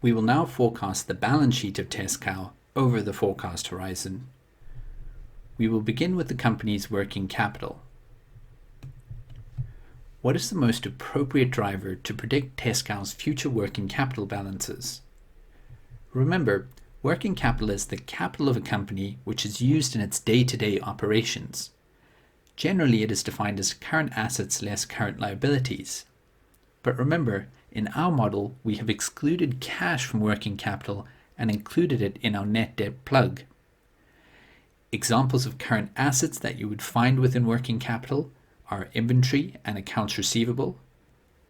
We will now forecast the balance sheet of Tesscow over the forecast horizon. We will begin with the company's working capital. What is the most appropriate driver to predict Tesscow's future working capital balances? Remember, working capital is the capital of a company which is used in its day-to-day operations. Generally, it is defined as current assets less current liabilities. But remember, in our model, we have excluded cash from working capital and included it in our net debt plug. Examples of current assets that you would find within working capital are inventory and accounts receivable,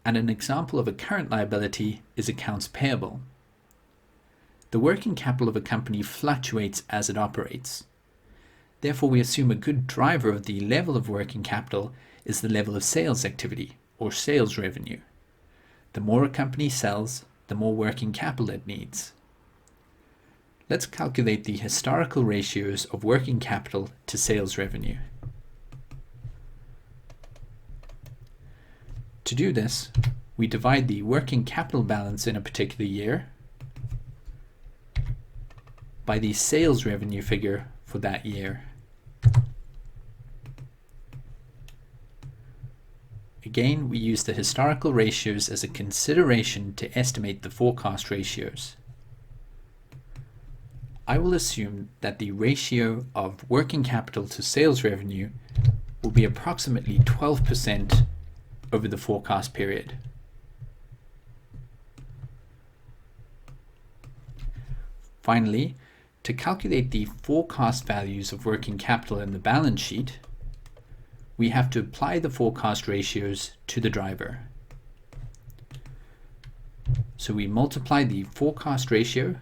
and an example of a current liability is accounts payable. The working capital of a company fluctuates as it operates. Therefore, we assume a good driver of the level of working capital is the level of sales activity, or sales revenue. The more a company sells, the more working capital it needs. Let's calculate the historical ratios of working capital to sales revenue. To do this, we divide the working capital balance in a particular year by the sales revenue figure for that year. Again, we use the historical ratios as a consideration to estimate the forecast ratios. I will assume that the ratio of working capital to sales revenue will be approximately 12% over the forecast period. Finally, to calculate the forecast values of working capital in the balance sheet, we have to apply the forecast ratios to the driver. So we multiply the forecast ratio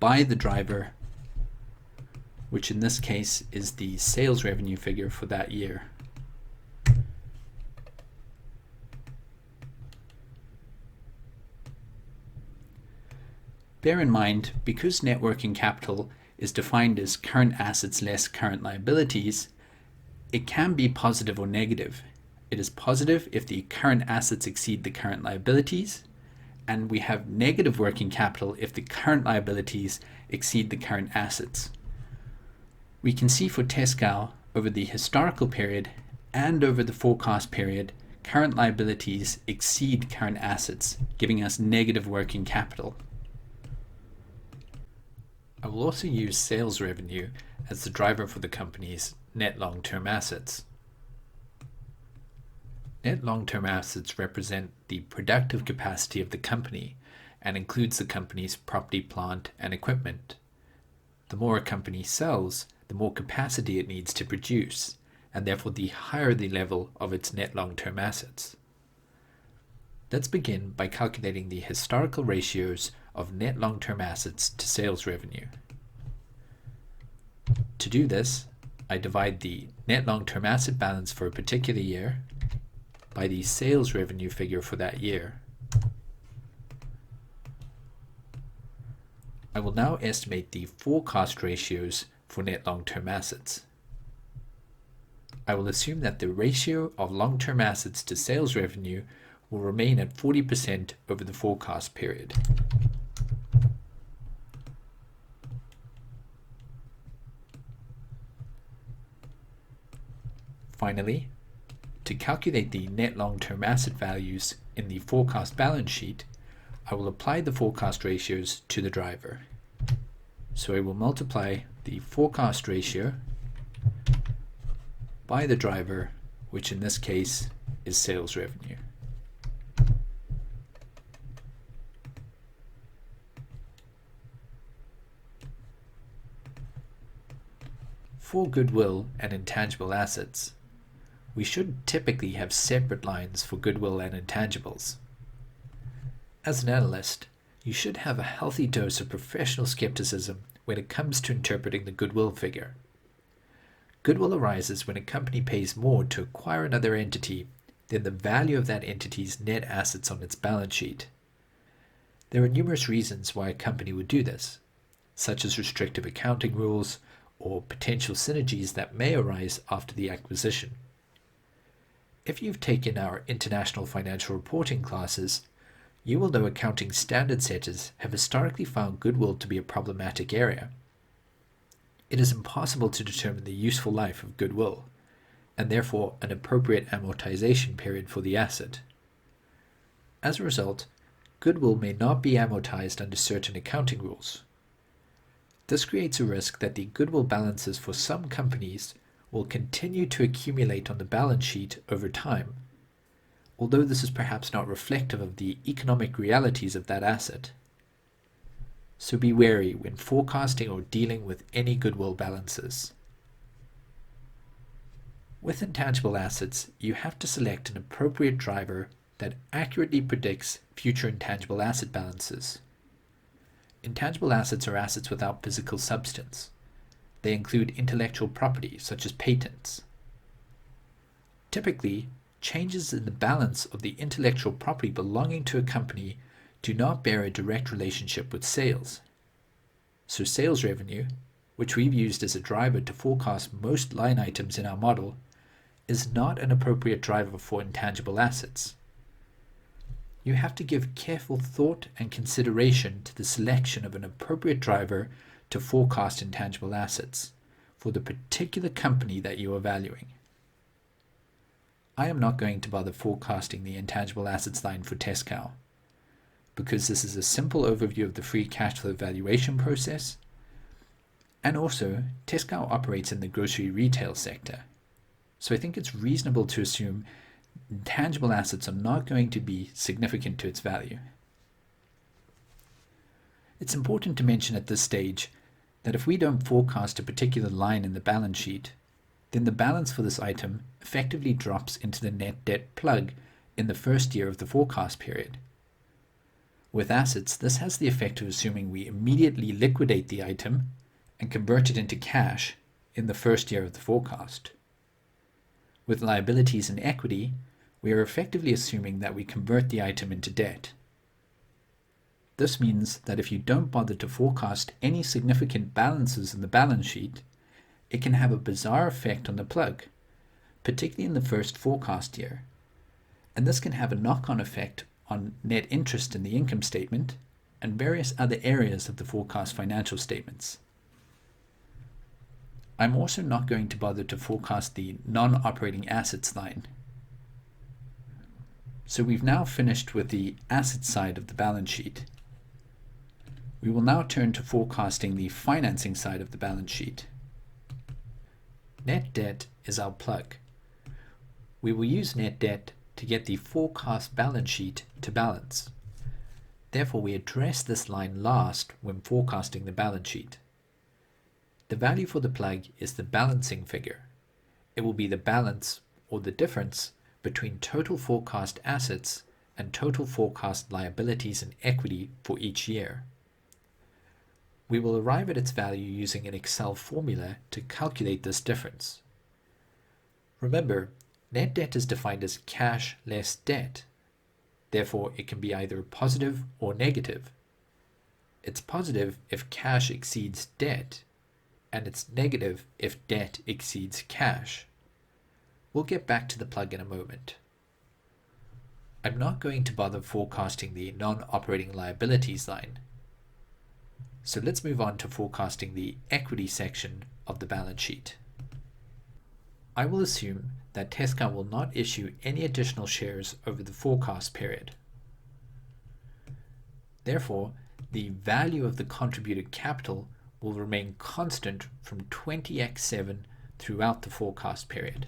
by the driver, which in this case is the sales revenue figure for that year. Bear in mind, because net working capital is defined as current assets less current liabilities, it can be positive or negative. It is positive if the current assets exceed the current liabilities, and we have negative working capital if the current liabilities exceed the current assets. We can see for Tesscow, over the historical period and over the forecast period, current liabilities exceed current assets, giving us negative working capital. I will also use sales revenue as the driver for the company's net long-term assets. Net long-term assets represent the productive capacity of the company and includes the company's property, plant, and equipment. The more a company sells, the more capacity it needs to produce, and therefore the higher the level of its net long-term assets. Let's begin by calculating the historical ratios of net long-term assets to sales revenue. To do this, I divide the net long-term asset balance for a particular year by the sales revenue figure for that year. I will now estimate the forecast ratios for net long-term assets. I will assume that the ratio of long-term assets to sales revenue will remain at 40% over the forecast period. Finally, to calculate the net long-term asset values in the forecast balance sheet, I will apply the forecast ratios to the driver. So I will multiply the forecast ratio by the driver, which in this case is sales revenue. For goodwill and intangible assets, we should typically have separate lines for goodwill and intangibles. As an analyst, you should have a healthy dose of professional skepticism when it comes to interpreting the goodwill figure. Goodwill arises when a company pays more to acquire another entity than the value of that entity's net assets on its balance sheet. There are numerous reasons why a company would do this, such as restrictive accounting rules or potential synergies that may arise after the acquisition. If you've taken our international financial reporting classes, You will know accounting standard setters have historically found goodwill to be a problematic area. It is impossible to determine the useful life of goodwill, and therefore an appropriate amortization period for the asset. As a result, goodwill may not be amortized under certain accounting rules. This creates a risk that the goodwill balances for some companies will continue to accumulate on the balance sheet over time, although this is perhaps not reflective of the economic realities of that asset. So be wary when forecasting or dealing with any goodwill balances. With intangible assets, you have to select an appropriate driver that accurately predicts future intangible asset balances. Intangible assets are assets without physical substance. They include intellectual property, such as patents. Typically, changes in the balance of the intellectual property belonging to a company do not bear a direct relationship with sales. So sales revenue, which we've used as a driver to forecast most line items in our model, is not an appropriate driver for intangible assets. You have to give careful thought and consideration to the selection of an appropriate driver to forecast intangible assets for the particular company that you are valuing. I am not going to bother forecasting the intangible assets line for Tesscow, because this is a simple overview of the free cash flow valuation process, and also Tesscow operates in the grocery retail sector, so I think it's reasonable to assume intangible assets are not going to be significant to its value. It's important to mention at this stage that if we don't forecast a particular line in the balance sheet, then the balance for this item effectively drops into the net debt plug in the first year of the forecast period. With assets, this has the effect of assuming we immediately liquidate the item and convert it into cash in the first year of the forecast. With liabilities and equity, we are effectively assuming that we convert the item into debt. This means that if you don't bother to forecast any significant balances in the balance sheet, it can have a bizarre effect on the plug, particularly in the first forecast year. And this can have a knock-on effect on net interest in the income statement and various other areas of the forecast financial statements. I'm also not going to bother to forecast the non-operating assets line. So we've now finished with the asset side of the balance sheet. We will now turn to forecasting the financing side of the balance sheet. Net debt is our plug. We will use net debt to get the forecast balance sheet to balance. Therefore, we address this line last when forecasting the balance sheet. The value for the plug is the balancing figure. It will be the balance or the difference between total forecast assets and total forecast liabilities and equity for each year. We will arrive at its value using an Excel formula to calculate this difference. Remember, net debt is defined as cash less debt. Therefore, it can be either positive or negative. It's positive if cash exceeds debt, and it's negative if debt exceeds cash. We'll get back to the plug in a moment. I'm not going to bother forecasting the non-operating liabilities line. So let's move on to forecasting the equity section of the balance sheet. I will assume that Tesscow will not issue any additional shares over the forecast period. Therefore, the value of the contributed capital will remain constant from 20x7 throughout the forecast period.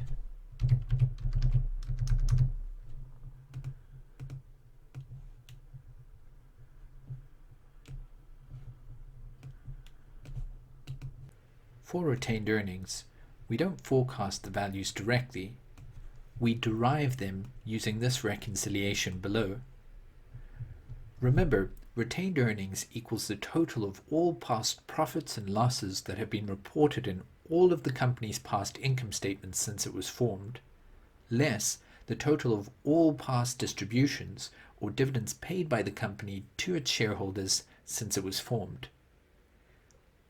For retained earnings, we don't forecast the values directly. We derive them using this reconciliation below. Remember, retained earnings equals the total of all past profits and losses that have been reported in all of the company's past income statements since it was formed, less the total of all past distributions or dividends paid by the company to its shareholders since it was formed.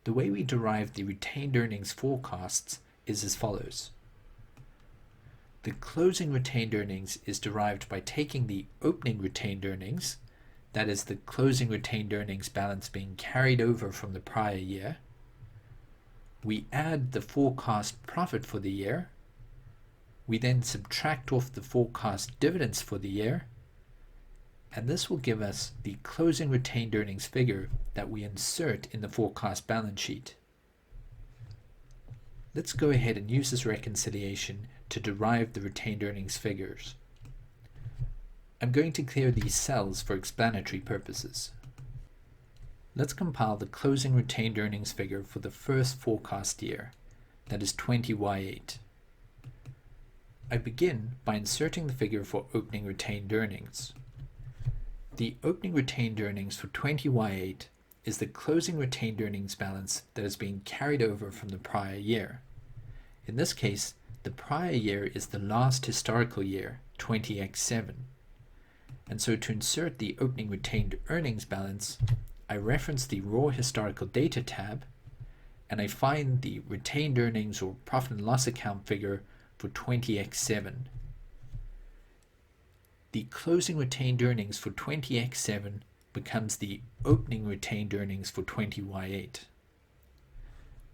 The way we derive the retained earnings forecasts is as follows. The closing retained earnings is derived by taking the opening retained earnings, that is the closing retained earnings balance being carried over from the prior year. We add the forecast profit for the year. We then subtract off the forecast dividends for the year, and this will give us the closing retained earnings figure that we insert in the forecast balance sheet. Let's go ahead and use this reconciliation to derive the retained earnings figures. I'm going to clear these cells for explanatory purposes. Let's compile the closing retained earnings figure for the first forecast year, that is 20Y8. I begin by inserting the figure for opening retained earnings. The opening retained earnings for 20Y8 is the closing retained earnings balance that is being carried over from the prior year. In this case, the prior year is the last historical year, 20X7. And so to insert the opening retained earnings balance, I reference the raw historical data tab, and I find the retained earnings or profit and loss account figure for 20X7. The closing retained earnings for 20X7 becomes the opening retained earnings for 20Y8.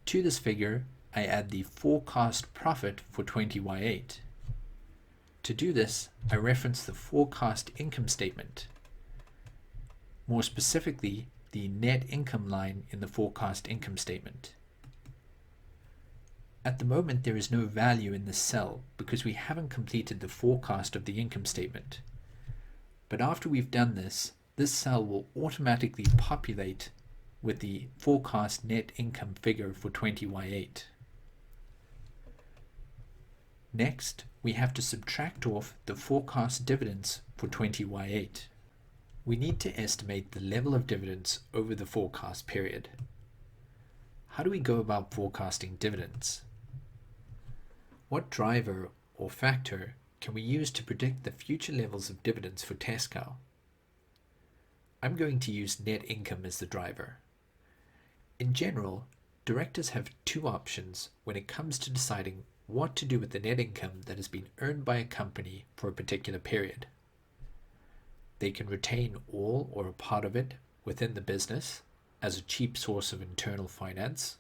To this figure, I add the forecast profit for 20Y8. To do this, I reference the forecast income statement, more specifically, the net income line in the forecast income statement. At the moment, there is no value in this cell because we haven't completed the forecast of the income statement. But after we've done this, this cell will automatically populate with the forecast net income figure for 20Y8. Next, we have to subtract off the forecast dividends for 20Y8. We need to estimate the level of dividends over the forecast period. How do we go about forecasting dividends? What driver or factor can we use to predict the future levels of dividends for Tesscow? I'm going to use net income as the driver. In general, directors have two options when it comes to deciding what to do with the net income that has been earned by a company for a particular period. They can retain all or a part of it within the business as a cheap source of internal finance,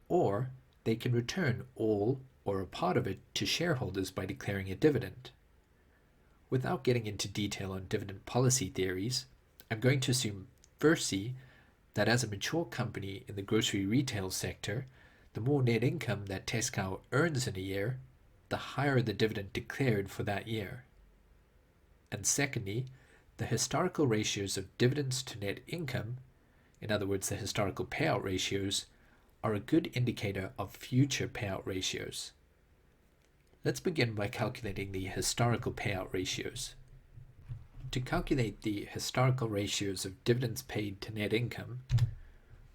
or they can return all or a part of it to shareholders by declaring a dividend. Without getting into detail on dividend policy theories, I'm going to assume firstly that as a mature company in the grocery retail sector, the more net income that Tesscow earns in a year, the higher the dividend declared for that year. And secondly, the historical ratios of dividends to net income, in other words, the historical payout ratios, are a good indicator of future payout ratios. Let's begin by calculating the historical payout ratios. To calculate the historical ratios of dividends paid to net income,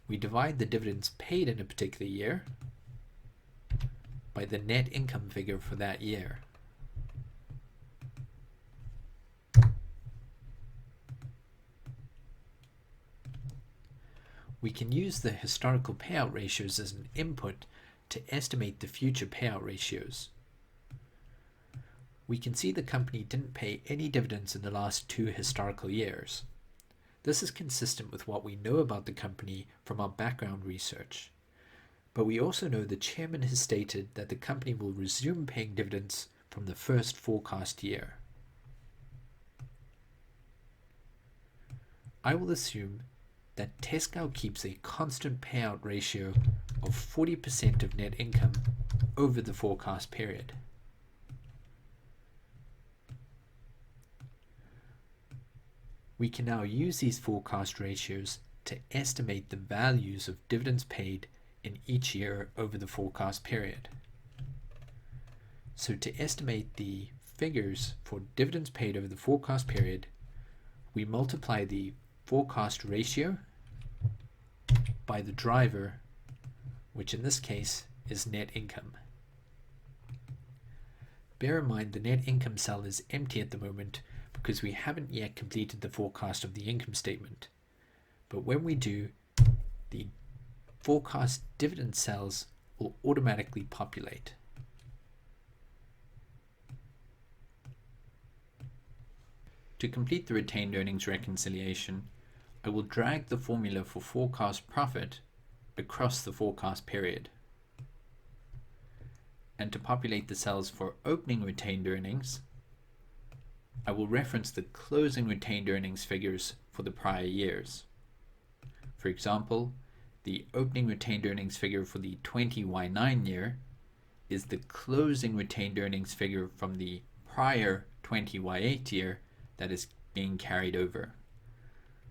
we divide the dividends paid in a particular year by the net income figure for that year. We can use the historical payout ratios as an input to estimate the future payout ratios. We can see the company didn't pay any dividends in the last 2 historical years. This is consistent with what we know about the company from our background research. But we also know the chairman has stated that the company will resume paying dividends from the first forecast year. I will assume that Tesscow keeps a constant payout ratio of 40% of net income over the forecast period. We can now use these forecast ratios to estimate the values of dividends paid in each year over the forecast period. So to estimate the figures for dividends paid over the forecast period, we multiply the forecast ratio by the driver, which in this case is net income. Bear in mind the net income cell is empty at the moment because we haven't yet completed the forecast of the income statement. But when we do, the forecast dividend cells will automatically populate. To complete the retained earnings reconciliation, I will drag the formula for forecast profit across the forecast period. And to populate the cells for opening retained earnings, I will reference the closing retained earnings figures for the prior years. For example, the opening retained earnings figure for the 20Y9 year is the closing retained earnings figure from the prior 20Y8 year that is being carried over.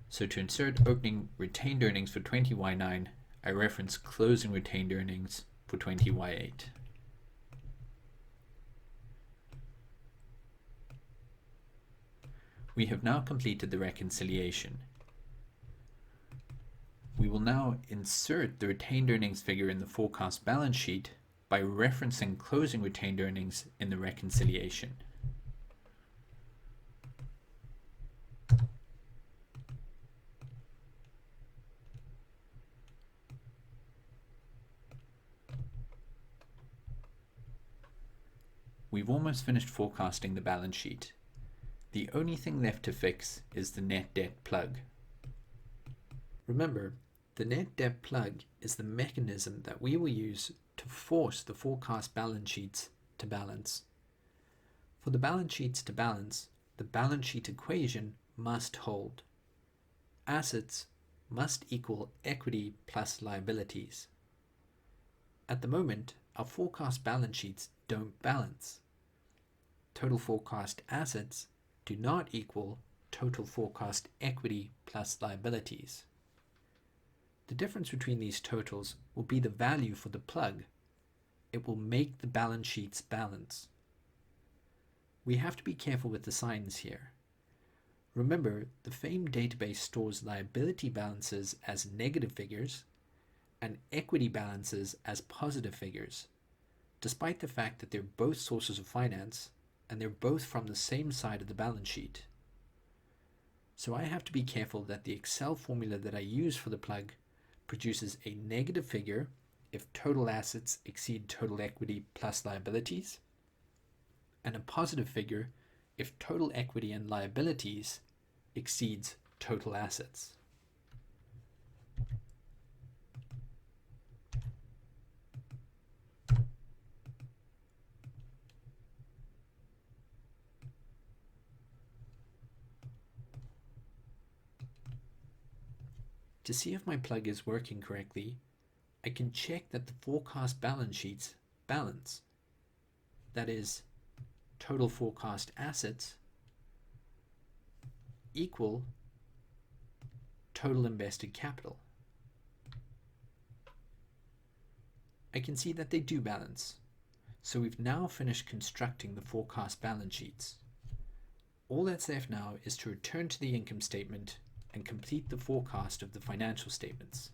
So to insert opening retained earnings for 20Y9, I reference closing retained earnings for 20Y8. We have now completed the reconciliation. We will now insert the retained earnings figure in the forecast balance sheet by referencing closing retained earnings in the reconciliation. We've almost finished forecasting the balance sheet. The only thing left to fix is the net debt plug. Remember, the net debt plug is the mechanism that we will use to force the forecast balance sheets to balance. For the balance sheets to balance, the balance sheet equation must hold. Assets must equal equity plus liabilities. At the moment, our forecast balance sheets don't balance. Total forecast assets do not equal total forecast equity plus liabilities. The difference between these totals will be the value for the plug. It will make the balance sheets balance. We have to be careful with the signs here. Remember, the FAME database stores liability balances as negative figures and equity balances as positive figures, despite the fact that they're both sources of finance and they're both from the same side of the balance sheet. So I have to be careful that the Excel formula that I use for the plug produces a negative figure if total assets exceed total equity plus liabilities, and a positive figure if total equity and liabilities exceeds total assets. To see if my plug is working correctly, I can check that the forecast balance sheets balance. That is, total forecast assets equal total invested capital. I can see that they do balance. So we've now finished constructing the forecast balance sheets. All that's left now is to return to the income statement and complete the forecast of the financial statements.